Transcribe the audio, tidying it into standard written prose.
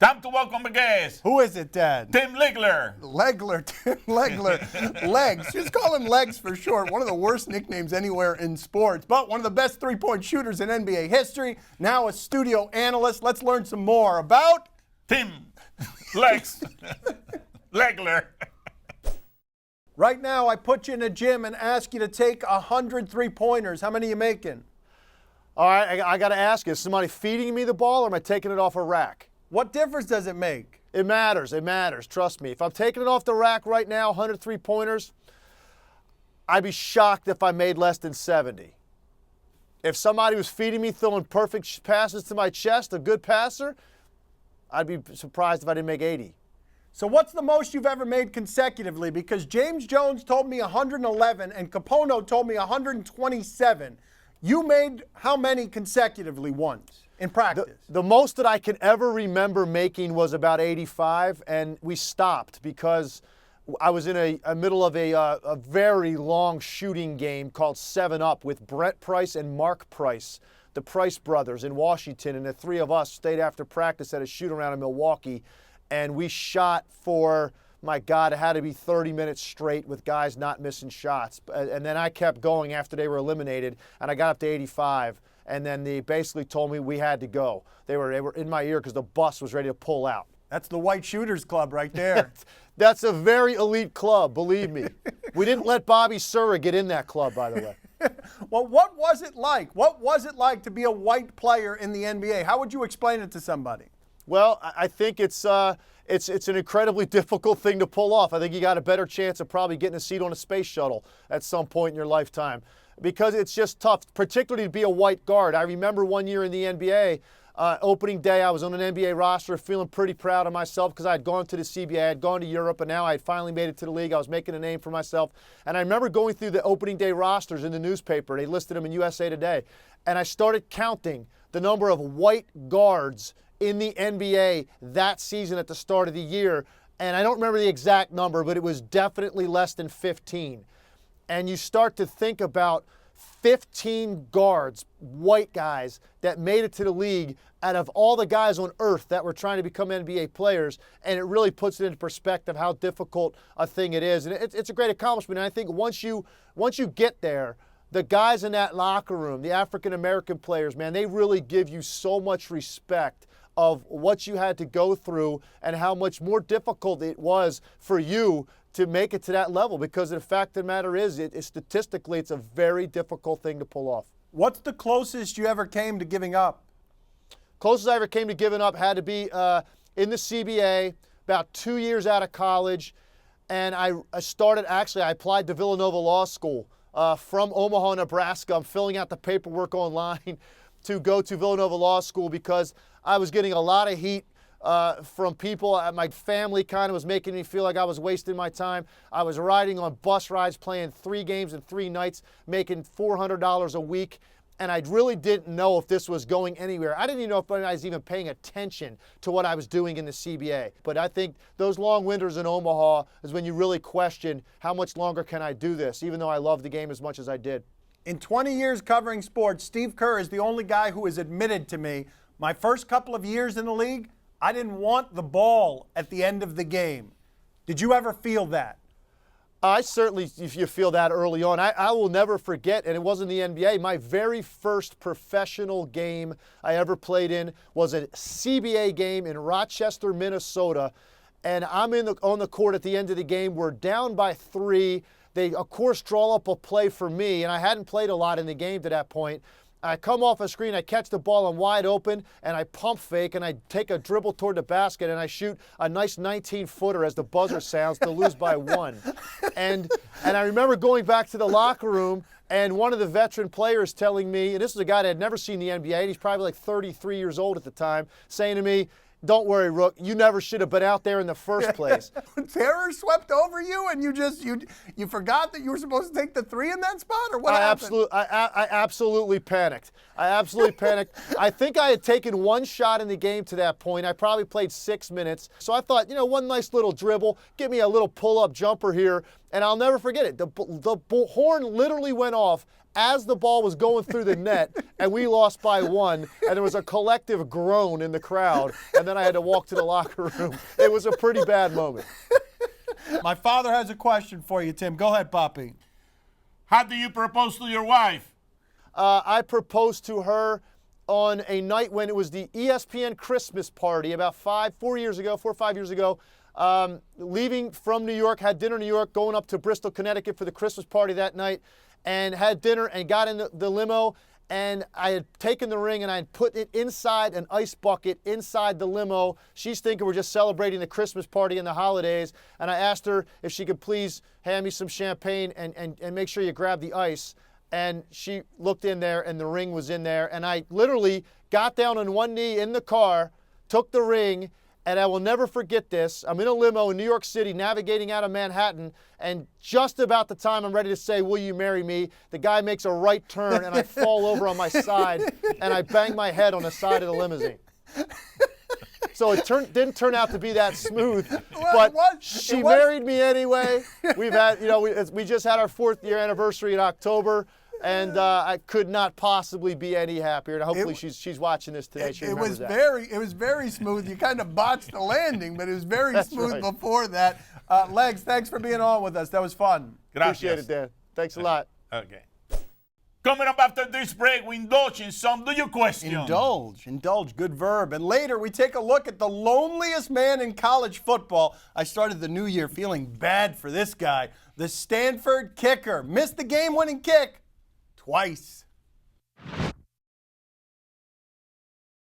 Time to welcome a guest. Who is it, Dad? Tim Legler. Legler, Tim Legler. Legs. Just call him Legs for short. One of the worst nicknames anywhere in sports, but one of the best three-point shooters in NBA history. Now a studio analyst. Let's learn some more about Tim Legs Legler. Right now, I put you in a gym and ask you to take 100 three-pointers. How many are you making? All right, I got to ask you, is somebody feeding me the ball or am I taking it off a rack? What difference does it make? It matters. It matters. Trust me. If I'm taking it off the rack right now, 100 three-pointers, I'd be shocked if I made less than 70. If somebody was feeding me, throwing perfect passes to my chest, a good passer, I'd be surprised if I didn't make 80. So what's the most you've ever made consecutively? Because James Jones told me 111 and Capono told me 127. You made how many consecutively once in practice? The most that I can ever remember making was about 85, and we stopped because I was in a middle of a very long shooting game called 7-Up with Brent Price and Mark Price, the Price brothers in Washington, and the three of us stayed after practice at a shoot-around in Milwaukee, and we shot for, my God, it had to be 30 minutes straight with guys not missing shots. And then I kept going after they were eliminated, and I got up to 85. And then they basically told me we had to go. They were in my ear because the bus was ready to pull out. That's the White Shooters Club right there. That's a very elite club, believe me. We didn't let Bobby Sura get in that club, by the way. Well, what was it like? What was it like to be a white player in the NBA? How would you explain it to somebody? Well, I think it's an incredibly difficult thing to pull off. I think you got a better chance of probably getting a seat on a space shuttle at some point in your lifetime because it's just tough, particularly to be a white guard. I remember one year in the NBA, opening day, I was on an NBA roster feeling pretty proud of myself because I had gone to the CBA, I had gone to Europe, and now I had finally made it to the league. I was making a name for myself. And I remember going through the opening day rosters in the newspaper. They listed them in USA Today. And I started counting the number of white guards in the NBA that season at the start of the year. And I don't remember the exact number, but it was definitely less than 15. And you start to think about 15 guards, white guys, that made it to the league out of all the guys on earth that were trying to become NBA players, and it really puts it into perspective how difficult a thing it is. And it's a great accomplishment, and I think once you get there, the guys in that locker room, the African-American players, man, they really give you so much respect of what you had to go through and how much more difficult it was for you to make it to that level, because the fact of the matter is, statistically, it's a very difficult thing to pull off. What's the closest you ever came to giving up? Closest I ever came to giving up had to be in the CBA, about 2 years out of college, and I applied to Villanova Law School from Omaha, Nebraska. I'm filling out the paperwork online to go to Villanova Law School because I was getting a lot of heat from people. My family kind of was making me feel like I was wasting my time. I was riding on bus rides, playing 3 games in 3 nights, making $400 a week, and I really didn't know if this was going anywhere. I didn't even know if I was even paying attention to what I was doing in the CBA. But I think those long winters in Omaha is when you really question, how much longer can I do this, even though I love the game as much as I did. In 20 years covering sports, Steve Kerr is the only guy who has admitted to me, my first couple of years in the league, I didn't want the ball at the end of the game. Did you ever feel that? I certainly, if you feel that early on, I will never forget, and it wasn't the NBA, my very first professional game I ever played in was a CBA game in Rochester, Minnesota, and I'm on the court at the end of the game. We're down by 3. They, of course, draw up a play for me, and I hadn't played a lot in the game to that point. I come off a screen, I catch the ball, I'm wide open, and I pump fake, and I take a dribble toward the basket, and I shoot a nice 19-footer as the buzzer sounds to lose by 1. And I remember going back to the locker room, and one of the veteran players telling me, and this is a guy that had never seen the NBA, and he's probably like 33 years old at the time, saying to me, "Don't worry, Rook, you never should have been out there in the first place." Terror swept over you and you forgot that you were supposed to take the 3 in that spot, or what happened? I absolutely panicked. I think I had taken 1 shot in the game to that point. I probably played 6 minutes. So I thought, one nice little dribble, give me a little pull-up jumper here, and I'll never forget it. The horn literally went off as the ball was going through the net, and we lost by 1, and there was a collective groan in the crowd, and then I had to walk to the locker room. It was a pretty bad moment. My father has a question for you, Tim. Go ahead, Poppy. How do you propose to your wife? I proposed to her on a night when it was the ESPN Christmas party about 4 or 5 years ago. Leaving from New York, had dinner in New York, going up to Bristol, Connecticut for the Christmas party that night, and had dinner and got in the limo, and I had taken the ring and I had put it inside an ice bucket inside the limo. She's thinking we're just celebrating the Christmas party and the holidays, and I asked her if she could please hand me some champagne and make sure you grab the ice. And she looked in there and the ring was in there, and I literally got down on one knee in the car, took the ring, and I will never forget this. I'm in a limo in New York City navigating out of Manhattan, and just about the time I'm ready to say, "Will you marry me?" the guy makes a right turn and I fall over on my side and I bang my head on the side of the limousine. So it didn't turn out to be that smooth, but she married me anyway. We've had, we just had our 4th year anniversary in October. And I could not possibly be any happier. And hopefully she's watching this today. She remembers that. It was very smooth. You kind of botched the landing, but it was very smooth right. before that. Legs, thanks for being on with us. That was fun. Gracias. Appreciate it, Dan. Thanks a lot. Okay. Coming up after this break, we indulge in some Do You Question? Indulge, good verb. And later we take a look at the loneliest man in college football. I started the new year feeling bad for this guy. The Stanford kicker missed the game-winning kick twice.